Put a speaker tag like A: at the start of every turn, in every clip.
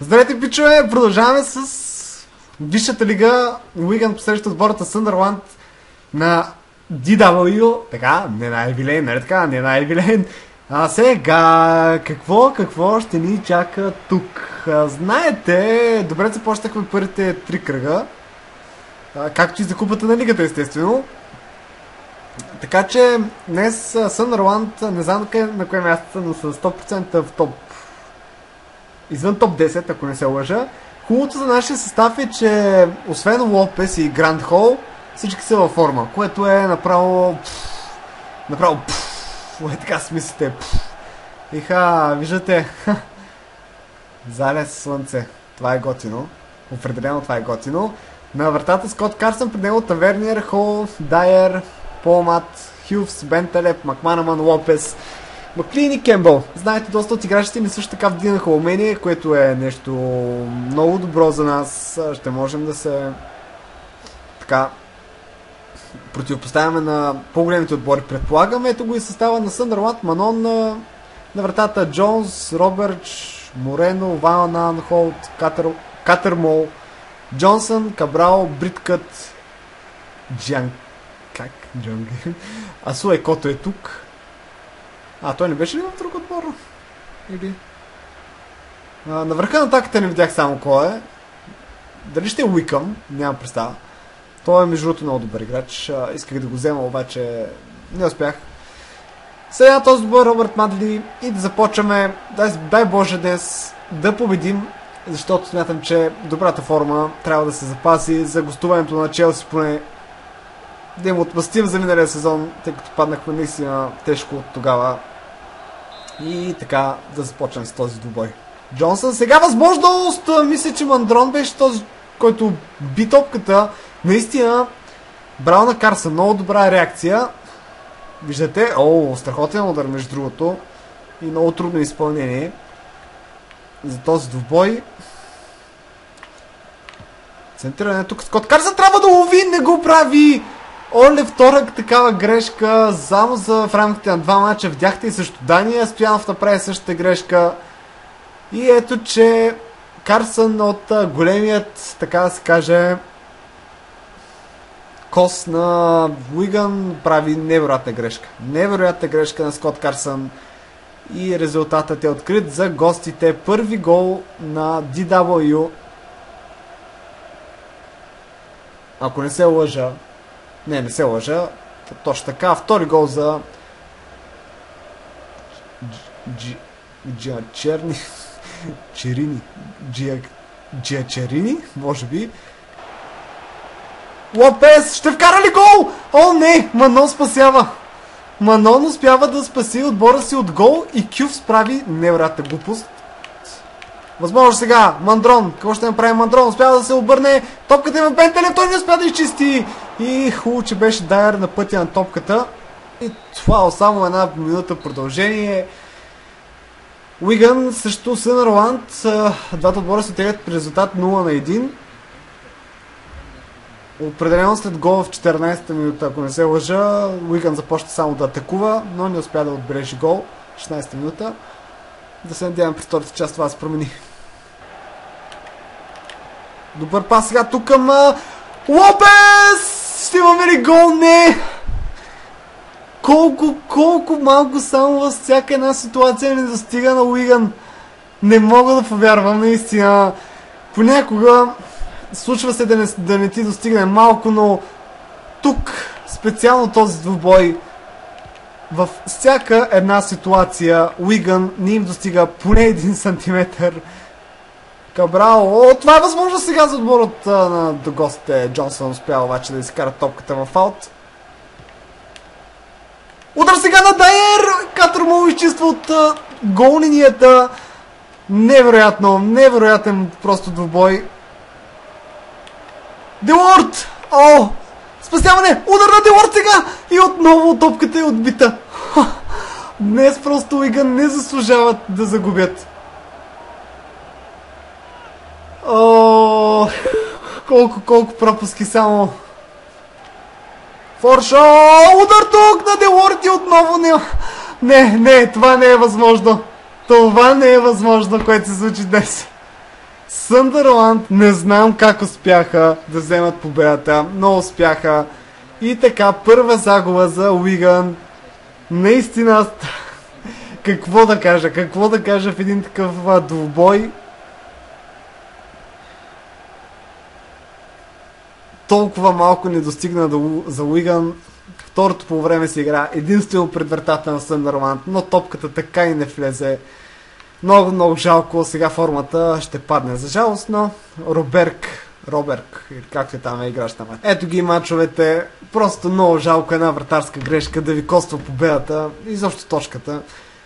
A: Здравейте, пичове! Продължаваме с Висшата лига. Уиган посреща отбората Съндърланд на DW. Така, не на Евилейн, нали така? Не на Евилейн. А сега, какво ще ни чака тук? Знаете, добре започнахме първите 3 кръга. Както и за купата на лигата, естествено. Така че днес Съндърланд, не знам на кое място са, но са 100% в топ. Извън топ 10, ако не се лъжа. Хубавото за нашия състав е, че освен Лопес и Гранд Хол, всички са във форма, което е направо така смислите. Виждате, залез слънце, това е готино, определено това е готино. На вратата Скот Карсън, пред него Таверниер, Хол, Дайер, Полмат, Хювс, Бентелеп, Макманаман, Лопес, Маклин и Кембъл. Знаете, доста от играчите ни също така вдигнаха умение, което е нещо много добро за нас. Ще можем да се така противопоставяме на по-големите отбори, предполагаме. Ето го и състава на Съндърланд. Манон на вратата, Джонс, Робърч, Морено, Ванан, Холт, Катермол, Джонсън, Кабрал, Бриткът, Асу Екото е тук. Той не беше ли в друг отбор? Или? На върха на атаката не видях само кой е. Дали ще е Уикъм? Нямам представа. Той е между другото много добър играч. Исках да го взема, обаче не успях. Сега този добър Робърт Мадли и да започваме. Дай Боже днес да победим, защото смятам, че добрата форма трябва да се запази за гостуването на Челси, поне да им отмъстим за миналия сезон, тъй като паднахме наистина тежко от тогава. И така да започнем с този двубой. Джонсън, сега възможност! Мисля, че Мандрон беше този, който би топката. Наистина, браво на Карсън, много добра реакция. Виждате, страхотен удар между другото. И много трудно изпълнение за този двубой. Центриране тук. Скот Карсън трябва да лови, не го прави! Оле, вторък такава грешка, само в рамките на 2 мача. Видяхте и също Дания Стоянов направи същата грешка. И ето, че Карсън от големият, така да се каже, кос на Уиган прави невероятна грешка. Невероятна грешка на Скот Карсън. И резултатът е открит за гостите. Първи гол на DW. Ако не се лъжа. Не се лъжа. Точно така. Втори гол за Джиачерини, може би. Лопес ще вкара ли гол? Не! Манон спасява. Манон успява да спаси отбора си от гол и Кюв справи невероятна глупост. Възможно сега. Мандрон. Какво ще направи Мандрон? Успява да се обърне. Топката има Бентелев. Той не успя да изчисти. И хубаво, че беше Дайер на пътя на топката. И това само една минута продължение. Уиган срещу Съндърланд. Двата отбора се теглят при резултат 0-1. Определено след гол в 14-та минута, ако не се лъжа, Уиган започна само да атакува, но не успя да отбележи гол. 16-та минута. Да се надявам при втората част това се промени. Добър пас сега тук към Лопес! Ще имаме ли гол? Не! Колко малко само във всяка една ситуация не достига на Уиган. Не мога да повярвам, наистина. Понякога случва се да не ти достигне малко, но тук, специално този двубой, във всяка една ситуация Уиган не им достига поне 1 сантиметър. Кабрал, това е възможно сега за отборът на гостите. Джонсън успява обаче да изкара топката в аут. Удар сега на Дайер! Катермол изчиства от гол линията. Невероятен просто двубой. Делорд! Спасяване! Удар на Делорд сега! И отново топката е отбита. Днес просто Уиган не заслужават да загубят. Колко пропуски само. Форшо! Удар тук на Делорд и отново не, това не е възможно. Това не е възможно, което се случи днес. Съндърланд не знам как успяха да вземат победата, но успяха. И така, първа загуба за Уиган. Наистина, какво да кажа в един такъв двубой. Толкова малко не достигна за Уиган. Второто по време се игра единствено пред вратата на Съндърланд, но топката така и не влезе. Много жалко, сега формата ще падне. За жалост, но Роберг, или както е там играч на матч. Ето ги мачовете, просто много жалко една вратарска грешка да ви коства победата и защо точката.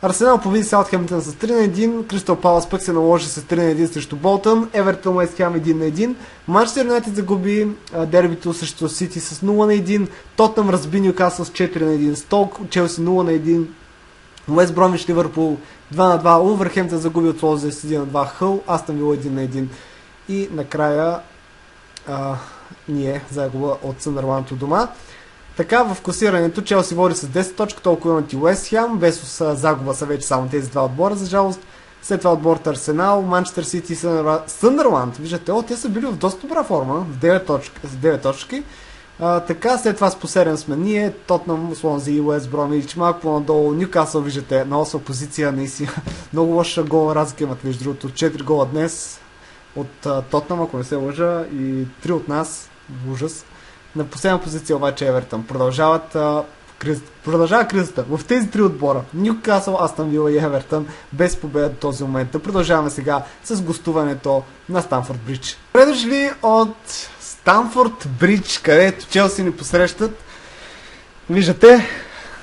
A: Арсенал победи Саутхемптън с 3-1, Кристал Палас пък се наложи с 3-1 срещу Болтън, Евертън Уест Хем 1-1, Манчестър Юнайтед загуби дербито срещу Сити с 0-1, Тотнъм разби Нюкасъл с 4-1, Сток, Челси 0-1, Уест Бромвич Ливърпул 2-2, Улвърхемптън загуби от Лозес 1-2, Хъл, Астън Вила 1-1 и накрая ние загуба от Съндърланд у дома. Така, в класирането Челси води с 10 точки, толкова имат и Уест Хем, без загуба са вече само тези два отбора, за жалост. След това отборът Арсенал, Манчестър Сити и Съндърланд. Виждате, те са били в доста добра форма, с 9 точки. Така, след това с по 7 сме ние, Тотнъм, Слонзи и Уест Бромвич, малко по-надолу, Нюкасъл, виждате, на 8 позиция, наистина. Много лоша гола разлика имат, между другото, 4 гола днес от Тотнъм, ако не се лъжа, и 3 от нас, ужас. На последна позиция обаче Евертън. Продължава кризата в тези три отбора. Нюкасъл, Астън Вила и Евертън без победа до този момент. Продължаваме сега с гостуването на Станфорд Бридж. Предошли от Станфорд Бридж, където Челси ни посрещат. Виждате,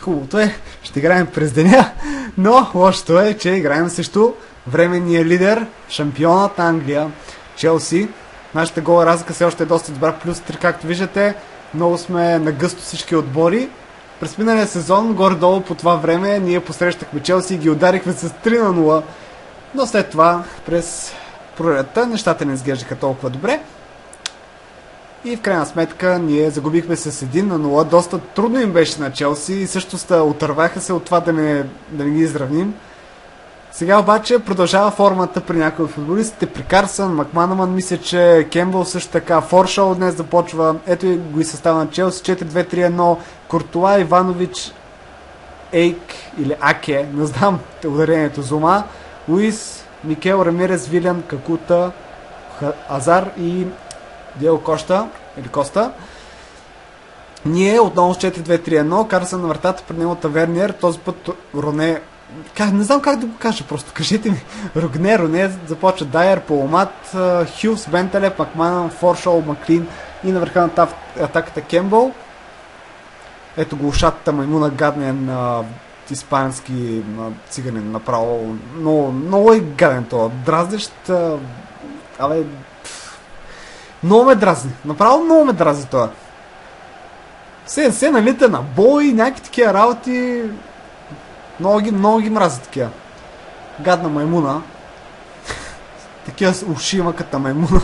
A: хубавото е, ще играем през деня, но лошото е, че играем срещу временния лидер, шампионът на Англия, Челси. Нашата гола разлика все още е доста добра, плюс 3, както виждате. Много сме на гъсто всички отбори. През миналия сезон, горе-долу по това време, ние посрещахме Челси и ги ударихме с 3-0. Но след това, през пролетта, нещата не изглеждаха толкова добре. И в крайна сметка, ние загубихме с 1-0. Доста трудно им беше на Челси и също отърваха се от това да не ги изравним. Сега обаче продължава формата при някои от футболистите, при Карсън, Макманаман, мисля, че Кембъл също така, Форшоу днес започва, ето го и състава на Челси, 4-2-3-1, Куртуа, Иванович, Ейк или Аке, не знам ударението, Зума, Луис, Микел, Рамирес, Вилян, Какута, Азар и Диего Коста, или Коста. Ние отново с 4-2-3-1, Карсън на вратата, пред него Таверниер, този път Роне. Не знам как да го кажа, просто кажете ми. Роне, започва Дайер, Поломат, Хюс, Бентелеп, Макманан, Форшоу, Маклин и на върха на атаката Кембъл. Ето го ушатата маймуна гаден испански циганин направо. Много е гаден това. Дразнещ. Много ме дразни. Направо много ме дразни това. Се налита на бой, някакви такива работи. Много ги мрази такива. Гадна маймуна. Такива уши има като маймуна.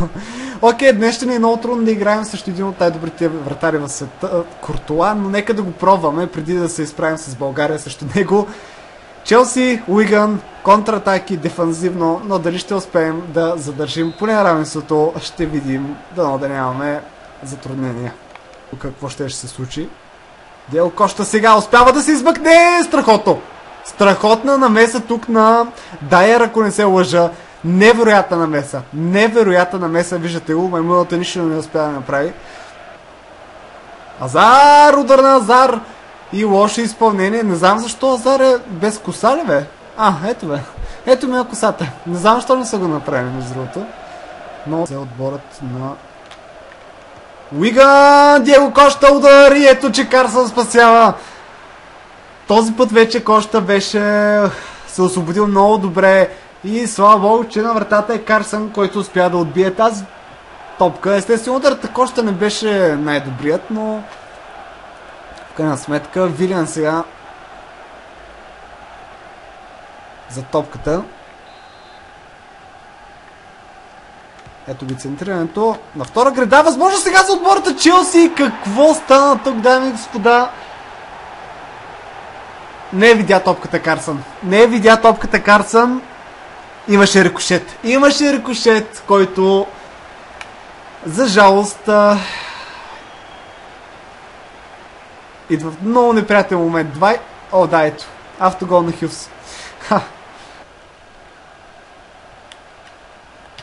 A: Окей, днес ще ни е много трудно да играем срещу един от най-добрите вратари в света, Куртуа, но нека да го пробваме преди да се изправим с България срещу него. Челси, Уиган, контратаки, дефанзивно, но дали ще успеем да задържим поне равенството, ще видим, дано да нямаме затруднения. Какво ще се случи? Диего Коста сега успява да се измъкне! Страхотно! Страхотна намеса тук на Дайер, ако не се лъжа. Невероятна намеса, виждате го, маймуната нищо не успя да направи. Азар! Удар на Азар! И лошо изпълнение. Не знам защо Азар е без коса ли бе? Ето бе. Ето ми е косата. Не знам защо не са го направили между другото. Но за отборът на Уиган! Диего Коста удар и ето, че Карсън спасява. Този път вече Коста беше се освободил много добре и слава богу, че на вратата е Карсън, който успя да отбие тази топка. Естествено, ударът Коста не беше най-добрият, но в крайна сметка Вилиан сега за топката. Ето ги центрирането. На втора града. Възможно сега за отбората Челси. Какво стана тук, дами и господа? Не видя топката Карсън. Имаше рикошет. Имаше рикошет, който за жалост идва в много неприятен момент. О, да, ето. Автогол на Хюфс.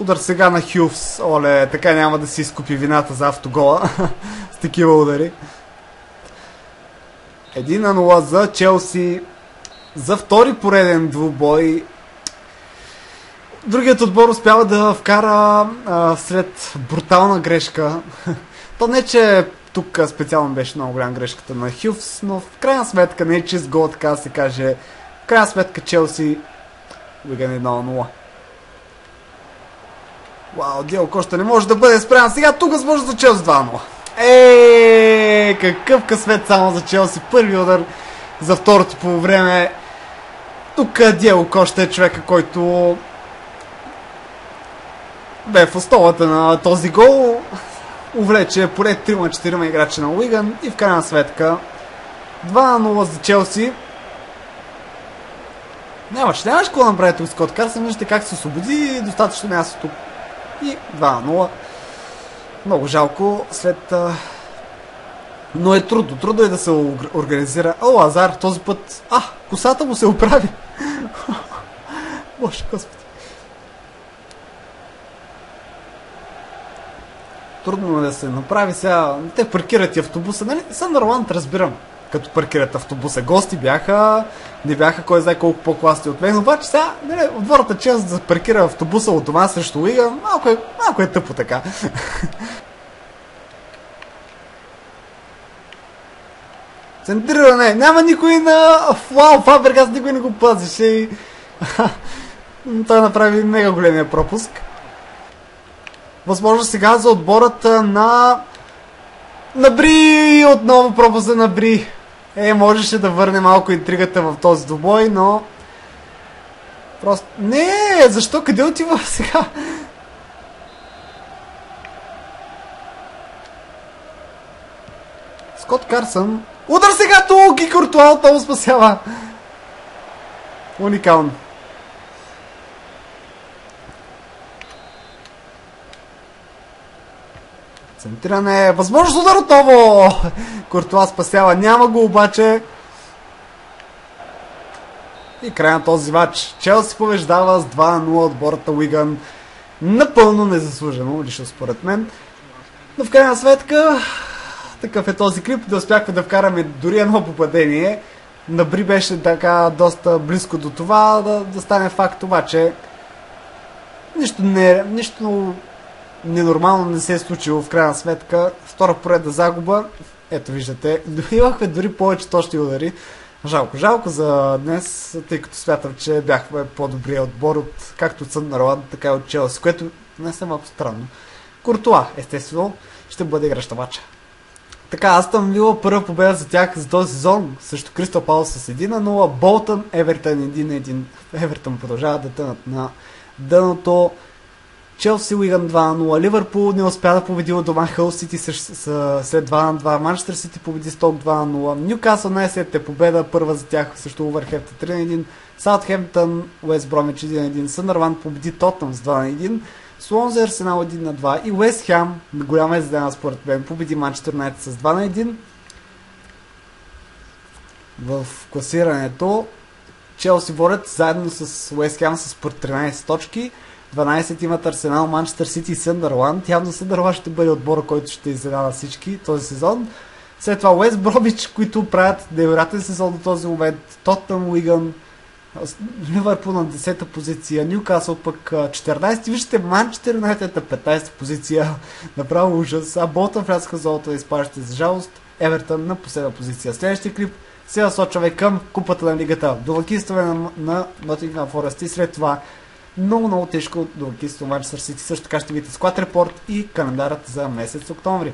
A: Удар сега на Хюфс. Оле, така няма да си изкупи вината за автогола. С такива удари. 1-0 за Челси. За втори пореден двубой. Другият отбор успява да вкара след брутална грешка. То не, че тук специално беше много голяма грешката на Хюфс, но в крайна сметка не е чист гол, така да се каже. В крайна сметка Челси Уиган 1-0. Вау, Диего Коста не може да бъде спрян. Сега тук възможно за Челси 2-0. Какъв късмет само за Челси. Първи удар за второто по време. Тук Диего Коста е човека, който бе в основата на този гол. Увлече поне 3-4 играчи на Уиган и в крайна сметка 2-0 за Челси. Нямаш какво да направи тук Скот Карсън. Виждате как се освободи достатъчно място тук. И 2-0. Много жалко след... Но е трудно. Трудно е да се организира. О, Азар, този път... косата му се оправи. Боже, Господи. Трудно е да се направи сега. Те паркират и автобуса. Нали? Съндърланд разбирам. Като паркират автобуса. Гости бяха, не бяха кой знае колко по-класни от мен. Обаче сега, нали, отборната част да паркира автобуса от дома срещу Уиган, малко е тъпо така. Центриране! Няма никой на... Вау, Фабрегас никой не го пазише и... Той направи мега големия пропуск. Възможно сега за отборът на Бри! Отново пропуска на Бри. Можеше да върне малко интригата в този двубой, но... Просто... Не! Защо? Къде отива сега? Скот Карсън. Удар сега тук и Куртуа отново спасява. Уникално. Центриране. Възможност удар отново. Куртуа спасява. Няма го обаче. И край на този матч. Челси побеждава с 2-0 отбората Уиган. Напълно незаслужено, лично според мен. Но в крайна сметка, такъв е този клип. Да успяхме да вкараме дори едно попадение. На Бри беше така доста близко до това да стане факт, обаче нищо ненормално не се е случило в крайна сметка. Втора поредна загуба. Ето виждате, имахме дори повече точни удари. Жалко за днес, тъй като смятам, че бяхме по-добрия отбор от както от Съндърланд, така и от Челси, което днес е малко странно. Куртуа, естествено, ще бъде играч на матча. Така, Астън Вила първа победа за тях за този сезон срещу Кристал Палас с 1-0, Болтън, Евертън 1-1. Евертън продължава да тънат на дъното. Челси Уиган 2-0, Ливърпул не успя да победи от дома Хъл Сити след 2-2, Манчестър Сити победи Сток 2-0, Нюкасъл най-сетне е победа, първа за тях срещу Увърхемптън 3-1, Саутхемптън, Уест Бромич 1-1, Съндърланд победи Тотнъм с 2-1, Суонзи Арсенал 1-2 и Уест Хем, голяма издена според мен, победи Манчестър Юнайтед с 2-1. В класирането Челси водят заедно с Уест Хем с по 13 точки. 12 имат Арсенал, Манчестър Сити и Съндърланд. Явно Съндърланд ще бъде отбора, който ще изненада всички този сезон. След това Уест Бромич, които правят невероятен сезон до този момент. Тотнъм, Уиган, Ливърпул на 10-та позиция, Нюкасъл пък 14-ти. Виждате, Манчестър Юнайтед на 15-та позиция. Направо ужас. А Болтън влязаха в зоната да изпащате за жалост. Евертън на последна позиция. Следващия клип се насочваме към купата на лигата. Домакинстване на Нотингъм Форест и след това много тежко домакинство Манчестър Сити. Също така ще видите склад репорт и календарът за месец октомври.